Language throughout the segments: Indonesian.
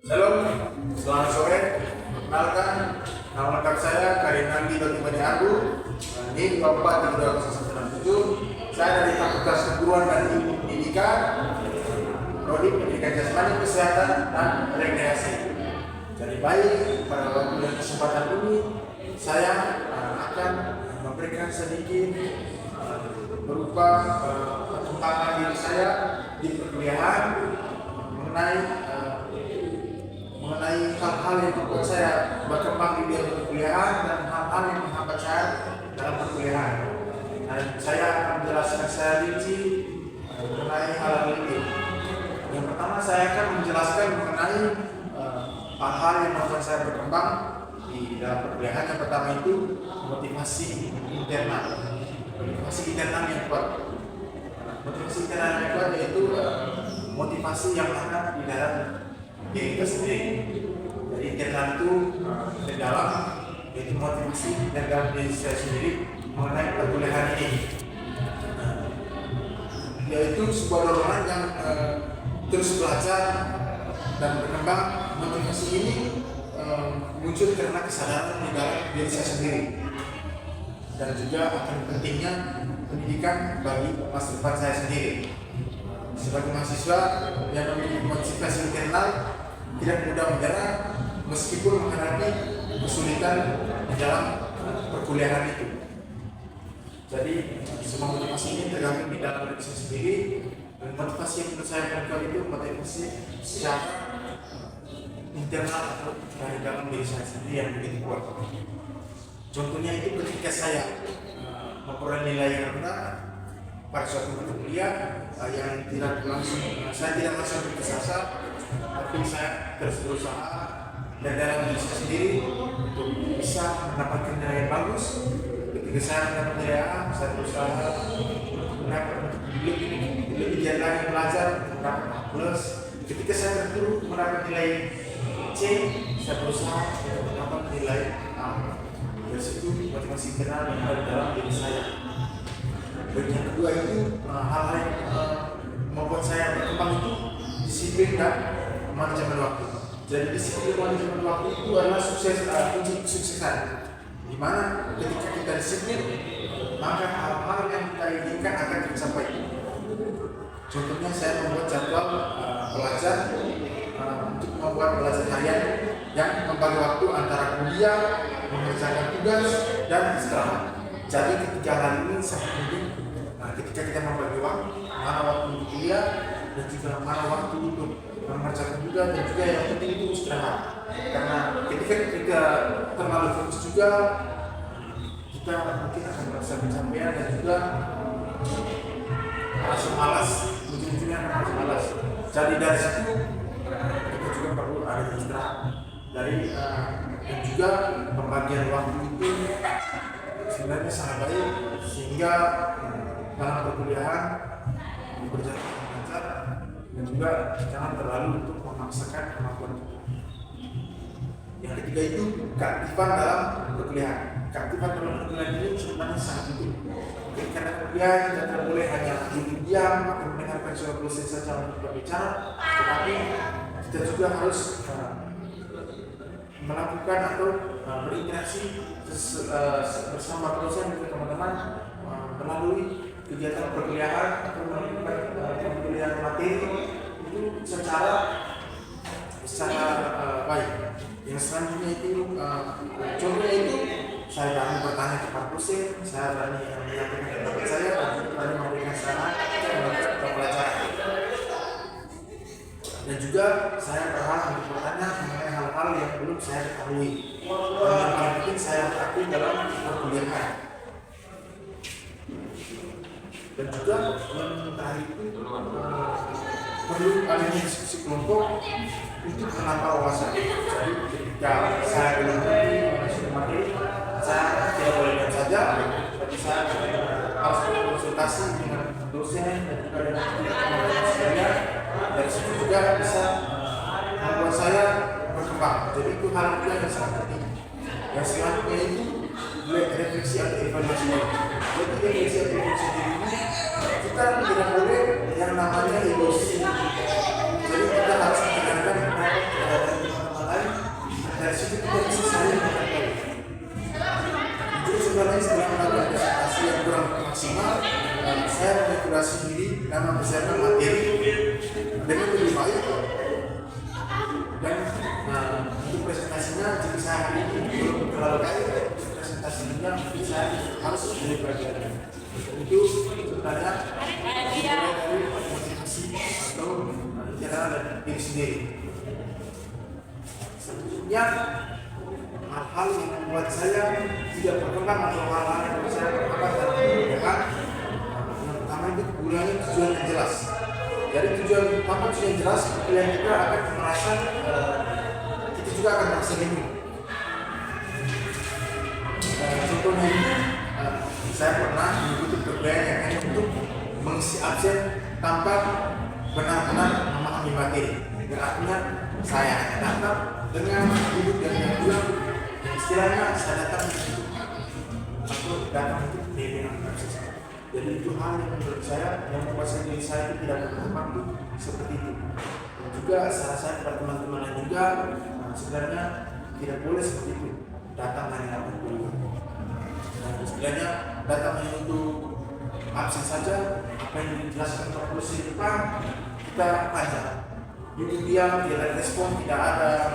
Halo, selamat sore. Perkenalkan, nama lengkap saya Karinandi Dotibani Abu. Ini 243267. Saya dari Fakultas Keguruan dan Ilmu Pendidikan, Prodi Pendidikan Jasmani, Kesehatan dan Rekreasi. Jadi baik, pada waktu dan kesempatan ini saya akan memberikan sedikit berupa perkembangan diri saya di perkuliahan mengenai hal-hal yang membuat saya berkembang di dunia perkuliahan dan hal-hal yang menghambat saya dalam perkuliahan. Dan saya akan menjelaskan saya rinci mengenai hal ini. Yang pertama saya akan menjelaskan mengenai hal-hal yang membuat saya berkembang di dalam perkuliahan. Yang pertama itu motivasi internal. Motivasi internal yang kuat. Motivasi internal yang kuat yaitu motivasi yang ada di dalam diri kita sendiri. Jadi internal itu di dalam, yaitu motivasi dari dalam diri saya sendiri mengenai perkuliahan ini. Yaitu sebuah dorongan yang terus belajar dan berkembang. Motivasi ini muncul karena kesadaran di dalam diri saya sendiri dan juga akan pentingnya pendidikan bagi masa depan saya sendiri. Sebagai mahasiswa yang memiliki motivasi internal tidak mudah menyerah meskipun menghadapi kesulitan di dalam perkuliahan itu. Jadi semua motivasi ini tergantung di dalam diri saya sendiri, dan motivasi yang menurut saya berkembang itu motivasi secara internal atau dari dalam diri saya sendiri yang begitu kuat. Contohnya itu ketika saya memperoleh nilai yang rendah pada suatu mata kuliah yang tidak langsung, saya tidak langsung berkesasa, tapi saya terus berusaha dan dalam diri saya sendiri untuk bisa mendapatkan nilai yang bagus. Ketika saya mendapat nilai A, saya berusaha mendapat lebih giat lagi belajar mendapat A+. Ketika saya terpuruk mendapat nilai C, saya berusaha untuk mendapat nilai A. Dari situ motivasi internal yang ada dalam diri saya. Dan yang kedua itu hal-hal yang membuat saya berkembang itu disiplin dan manajemen waktu. Jadi disiplin manajemen waktu itu adalah kunci kesuksesan. Di mana ketika kita disiplin, maka hal-hal yang kita inginkan akan tercapai. Contohnya saya membuat jadwal belajar untuk membuat belajar harian yang membagi waktu antara kuliah, mengerjakan tugas, dan istirahat. Jadi ketiga hal ini sangat penting. Ketika kita membagi waktu, mana waktu untuk kuliah dan juga mana waktu untuk mengerjakan tugas, dan juga yang penting itu istirahat. Karena ketika kita terlalu fokus juga, kita mungkin akan merasa kecapean dan juga merasa malas. Ujung-ujungnya akan merasa malas. Jadi dari situ kita juga perlu ada istirahat. Dan juga pembagian waktu itu sebenarnya sangat baik sehingga dalam perkuliahan berjalan lancar dan juga jangan terlalu untuk memaksakan kemampuan kita. Yang ketiga itu keaktifan dalam perkuliahan. Keaktifan dalam perkuliahan ini sebenarnya sangat penting. Karena perkuliahan kita tidak boleh hanya duduk diam atau mendengarkan suara dosen saja untuk berbicara, tetapi kita juga harus melakukan atau berinteraksi bersama dosen dan teman-teman melalui kegiatan perkuliahan atau melakukan pembelajaran materi itu secara baik. Yang selanjutnya itu contohnya itu saya berani bertanya kepada dosen, saya berani menyampaikan pendapat saya, dan berani memberikan saran untuk pembelajaran. Dan juga saya berhak untuk bertanya mengenai hal-hal yang belum saya ketahui. Dan yang paling penting saya aktif dalam perkuliahan. Dan juga yang terakhir itu perlu adanya diskusi kelompok untuk menambah wawasan. Jadi ketika saya belum mengerti mengenai materi, saya tidak boleh lihat saja, tapi saya harus berkonsultasi dengan dosen dan juga dengan teman-teman sekalian. Dari situ juga bisa membuat saya berkembang. Jadi itu hal yang sangat penting. Yang selanjutnya itu refleksi atau evaluasi diri. Jadi refleksi atau evaluasi diri ini kita tidak boleh yang namanya egois. Jadi kita harus mendengarkan saya hari ini belum terlalu baik presentasinya, mungkin saya harus lebih belajar. Itu sebenarnya dari motivasi atau cara dari diri sendiri. Selanjutnya hal-hal yang membuat saya tidak berkembang atau hal-hal yang membuat saya berkembang dan berkembang, yang pertama itu kurangnya tujuan yang jelas. Dari tujuan yang jelas, pilihan kita akan merasa kita juga akan merasa bingung. Contohnya ini, saya pernah mengikuti perkuliahan yang hanya untuk mengisi absen tanpa benar-benar memahami materi. Yang artinya saya hanya datang dengan duduk dan yang pulang. Istilahnya saya datang untuk atau datang untuk dengan proses. Jadi itu hal yang menurut saya yang membuat diri saya itu tidak berkembang itu seperti itu. Dan juga saran saya kepada teman-teman yang juga sebenarnya tidak boleh seperti itu. Datang hanya untuk kuliah. Dan istilahnya datang hanya untuk absen saja. Apa yang dijelaskan oleh dosen di depan kita baca. Duduk diam, tidak ada respon, tidak ada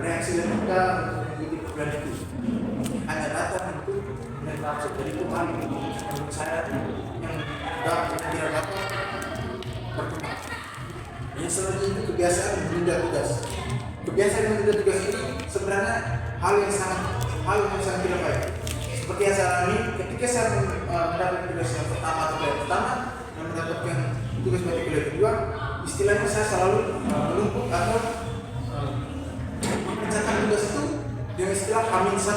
reaksi dari kita mengikuti program itu. Hanya datang untuk absen. Jadi itu hal yang menurut saya yang tidak dapat berkembang. Yang selanjutnya itu kebiasaan menunda tugas. Kebiasaan menunda tugas ini sebenarnya hal yang sangat tidak baik. Seperti yang saya alami ketika saya mendapat tugas yang pertama atau yang pertama dan mendapatkan tugas pada kuliah kedua, istilahnya saya selalu menumpuk atau mengerjakan tugas itu dengan istilah H-1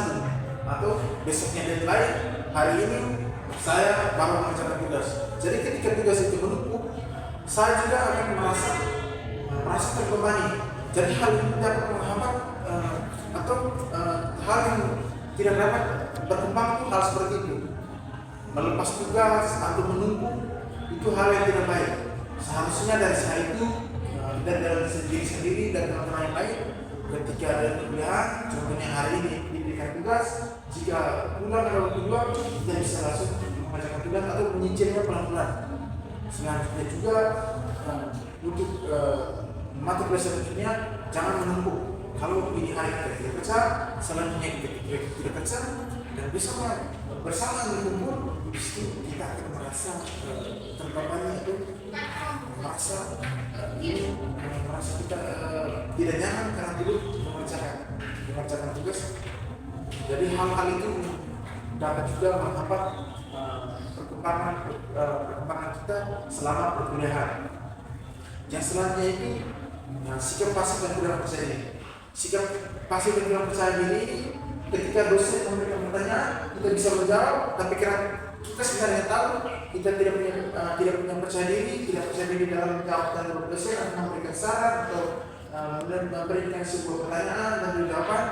atau besoknya deadline, hari ini saya baru mengerjakan tugas. Jadi ketika tugas itu menumpuk, saya juga akan merasa terbebani. Jadi hal ini dapat menghambat atau hal yang tidak dapat berkembang itu hal seperti itu. Melepas tugas atau menumpuk itu hal yang tidak baik. Seharusnya dari saya itu dan dari diri sendiri dan teman-teman yang lain, ketika ada kuliah, contohnya hari ini diberikan tugas, jika pulang ada waktu luang, kita bisa langsung mengerjakan tugas atau menyicilnya pelan-pelan. Selanjutnya juga untuk mata kuliah selanjutnya jangan menumpuk. Kalau ini hari kita tidak kerja, selanjutnya kita tidak kerja, dan bersama berkumpul, kita akan merasa terbebani atau merasa kita tidak nyaman karena dulu mengerjakan tugas. Jadi hal-hal itu dapat juga menghambat perkembangan kita selama perkuliahan. Yang selanjutnya itu sikap pasif dan kurang percaya diri. Sikap pasif dan kurang percaya diri ini ketika dosen memberikan pertanyaan kita bisa menjawab, tapi karena kita sebenarnya tahu kita tidak punya percaya diri dalam menjawab dan dosen atau memberikan saran atau memberikan sebuah pertanyaan dan jawaban,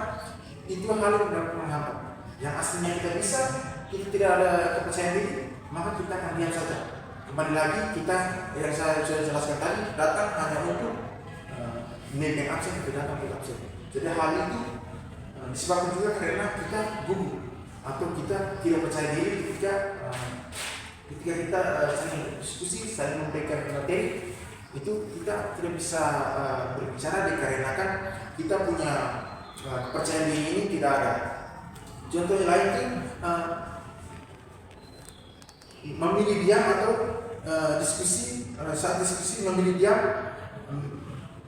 itu hal yang dapat menghambat. Yang aslinya kita bisa, kita tidak ada kepercayaan diri, maka kita akan diam saja. Kembali lagi kita yang saya sudah jelaskan tadi, datang hanya untuk nilai absen, tidak datang untuk absen. Jadi hal itu disebabkan juga karena kita gugup atau kita tidak percaya diri ketika kita saling berdiskusi, saling memberikan materi, itu kita tidak bisa berbicara dikarenakan kita punya kepercayaan diri ini tidak ada. Contoh yang lain itu memilih diam atau saat diskusi memilih diam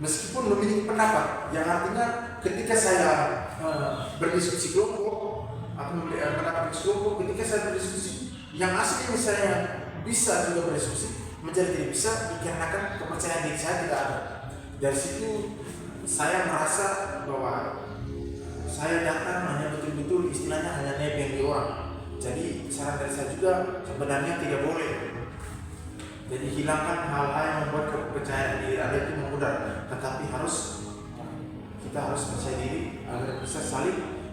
meskipun memiliki pendapat, yang artinya ketika saya berdiskusi kelompok atau pendapat kelompok, ketika saya berdiskusi yang aslinya saya bisa juga berdiskusi menjadi tidak bisa dikarenakan kepercayaan diri saya tidak ada. Dari situ saya merasa bahwa saya datang hanya betul-betul istilahnya hanya nebeng di orang. Jadi saran dari saya juga sebenarnya tidak boleh. Jadi hilangkan hal-hal yang membuat kepercayaan diri Anda itu memudar, tetapi kita harus percaya diri agar bisa saling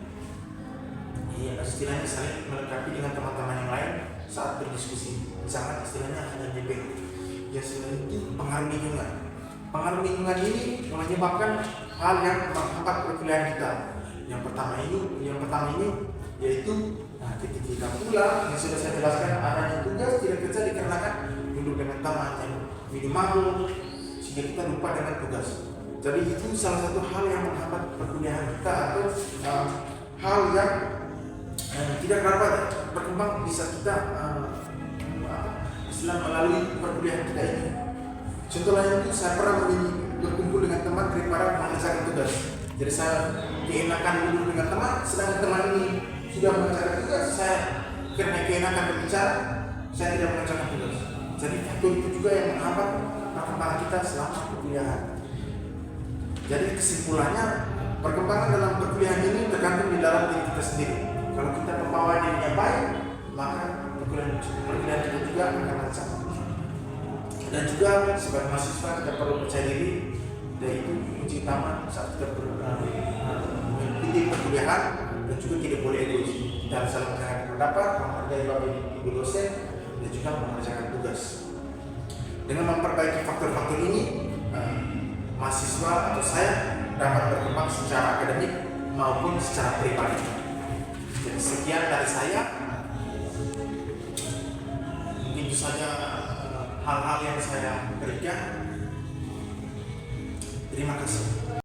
istilahnya saling melengkapi dengan teman-teman yang lain saat berdiskusi. Jangan istilahnya hanya nebeng. Ya selanjutnya pengaruh lingkungan. Pengaruh lingkungan ini menyebabkan hal yang menghambat perkuliahan kita. Yang pertama ini yaitu ketika kita pulang, yang sudah saya jelaskan, adanya tugas tidak kerja dikarenakan duduk dengan teman yang minimal sehingga kita lupa dengan tugas. Jadi itu salah satu hal yang menghambat perkuliahan kita atau hal yang tidak dapat berkembang bisa kita melalui perkuliahan kita ini. Contoh lain itu saya pernah berkumpul dengan teman daripada mengerjakan tugas. Jadi saya keenakan duduk dengan teman, sedangkan teman ini sudah mengerjakan tugas, saya karena keenakan berbicara, saya tidak mengerjakan tugas. Jadi faktor itu juga yang menghambat perkembangan kita selama perkuliahan. Jadi kesimpulannya, perkembangan dalam perkuliahan ini tergantung di dalam diri kita sendiri. Kalau kita membawa dirinya baik, maka perkuliahan kita juga akan lancar. Dan juga sebagai mahasiswa kita perlu percaya diri, yaitu kunci utama saat kita mengikuti perkuliahan, dan juga tidak boleh egois. Kita harus saling mendengarkan pendapat, menghargai bapak ibu dosen, dan juga mengerjakan tugas. Dengan memperbaiki faktor-faktor ini, mahasiswa atau saya dapat berkembang secara akademik maupun secara pribadi. Jadi sekian dari saya. Mungkin itu saja hal-hal yang saya berikan. Terima kasih.